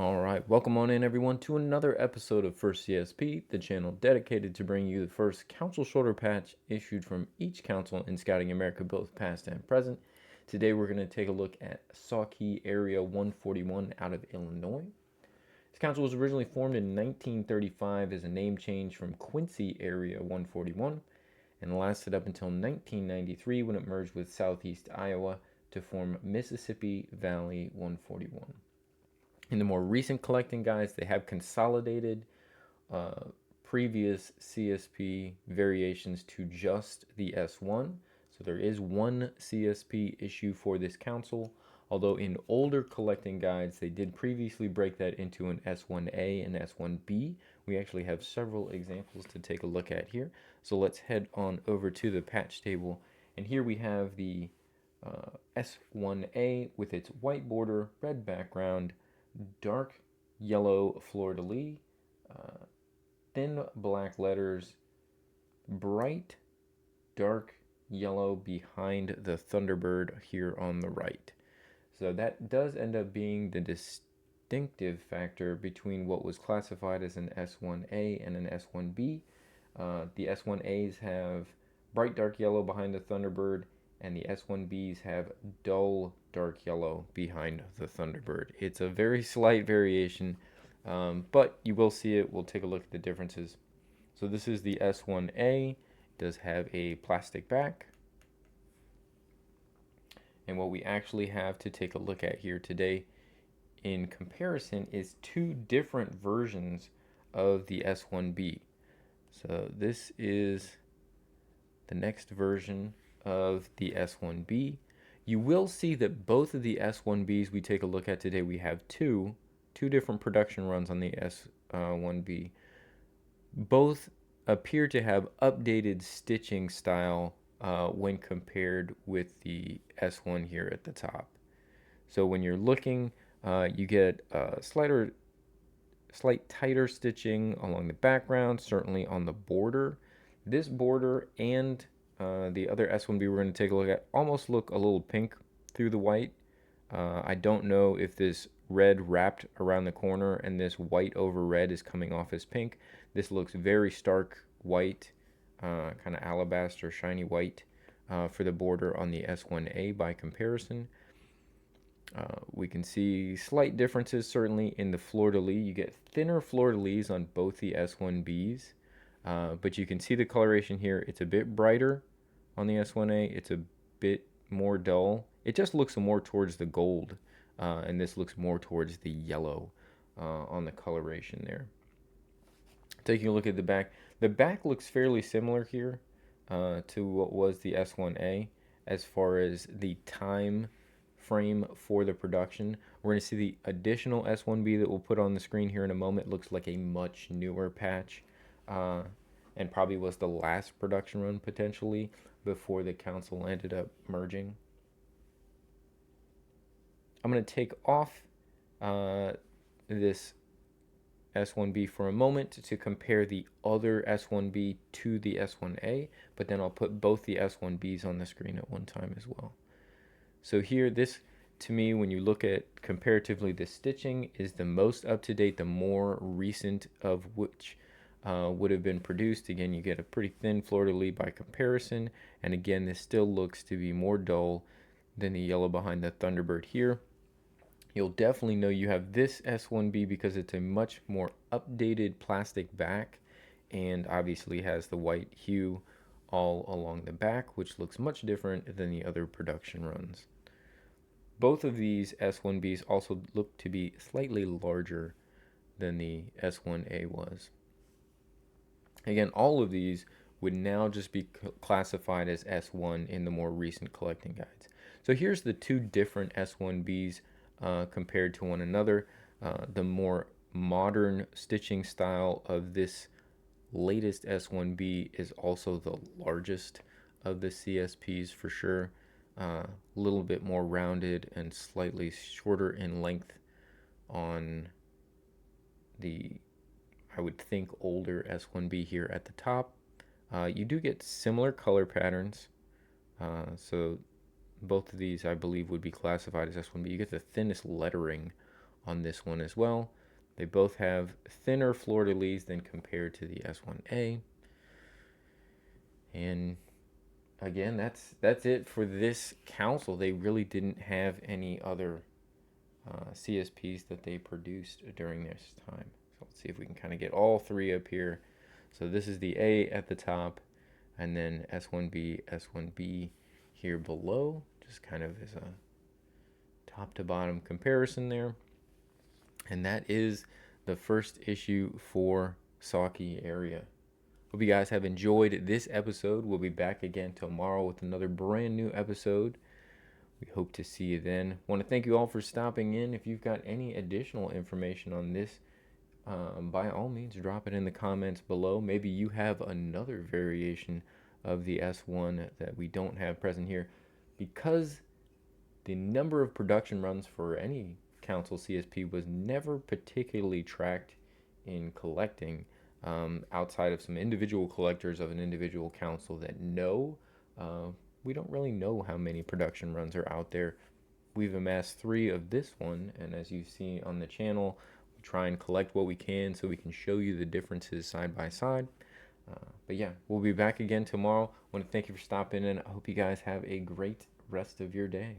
All right, welcome on in everyone to another episode of First CSP, the channel dedicated to bringing you the first council shoulder patch issued from each council in Scouting America, both past and present. Today we're going to take a look at Saukee Area 141 out of Illinois. This council was originally formed in 1935 as a name change from Quincy Area 141 and lasted up until 1993 when it merged with Southeast Iowa to form Mississippi Valley 141. In the more recent collecting guides, they have consolidated uh, previous CSP variations to just the S1. So there is one CSP issue for this council, although in older collecting guides, they did previously break that into an S1A and S1B. We actually have several examples to take a look at here. So let's head on over to the patch table. And here we have the S1A with its white border, red background, dark yellow fleur-de-lis, thin black letters, bright dark yellow behind the Thunderbird here on the right. So that does end up being the distinctive factor between what was classified as an S1A and an S1B. The S1As have bright dark yellow behind the Thunderbird, and the S1Bs have dull dark yellow behind the Thunderbird. It's a very slight variation, but you will see it. We'll take a look at the differences. So this is the S1A. It does have a plastic back. And what we actually have to take a look at here today in comparison is two different versions of the S1B. So this is the next version of the S1B. You will see that both of the S1Bs we take a look at today, we have two different production runs on the S1B. Both appear to have updated stitching style when compared with the S1 here at the top. So when you're looking, you get slight tighter stitching along the background, certainly on the border. This border and the other S1B we're going to take a look at almost look a little pink through the white. I don't know if this red wrapped around the corner and this white over red is coming off as pink. This looks very stark white, kind of alabaster, shiny white for the border on the S1A by comparison. We can see slight differences certainly in the fleur-de-lis. You get thinner fleur-de-lis on both the S1Bs, but you can see the coloration here. It's a bit brighter on the S1A. It's a bit more dull. It just looks more towards the gold, and this looks more towards the yellow on the coloration there. Taking a look at the back looks fairly similar here to what was the S1A as far as the time frame for the production. We're going to see the additional S1B that we'll put on the screen here in a moment. Looks like a much newer patch and probably was the last production run potentially before the council ended up merging. I'm going to take off this S1B for a moment to compare the other S1B to the S1A, but then I'll put both the S1Bs on the screen at one time as well. So here, this to me, when you look at comparatively, the stitching is the most up-to-date, the more recent of which would have been produced. Again, you get a pretty thin fleur-de-lis by comparison, and again, this still looks to be more dull than the yellow behind the Thunderbird here. You'll definitely know you have this S1B because it's a much more updated plastic back and obviously has the white hue all along the back, which looks much different than the other production runs. Both of these S1Bs also look to be slightly larger than the S1A was. Again, all of these would now just be classified as S1 in the more recent collecting guides. So here's the two different S1Bs compared to one another. The more modern stitching style of this latest S1B is also the largest of the CSPs for sure. A little bit more rounded and slightly shorter in length on the, I would think, older S1B here at the top. You do get similar color patterns. So both of these, I believe, would be classified as S1B. You get the thinnest lettering on this one as well. They both have thinner fleur-de-lis than compared to the S1A. And again, that's it for this council. They really didn't have any other CSPs that they produced during this time. So let's see if we can kind of get all three up here. So this is the A at the top, and then S1B, S1B here below, just kind of as a top to bottom comparison there. And that is the first issue for Saukee Area. Hope you guys have enjoyed this episode. We'll be back again tomorrow with another brand new episode. We hope to see you then. Want to thank you all for stopping in. If you've got any additional information on this, by all means, drop it in the comments below. Maybe you have another variation of the S1 that we don't have present here. Because the number of production runs for any council CSP was never particularly tracked in collecting, outside of some individual collectors of an individual council that know. We don't really know how many production runs are out there. We've amassed 3 of this one, and as you see on the channel, we try and collect what we can so we can show you the differences side by side. But yeah, we'll be back again tomorrow. I want to thank you for stopping in. I hope you guys have a great rest of your day.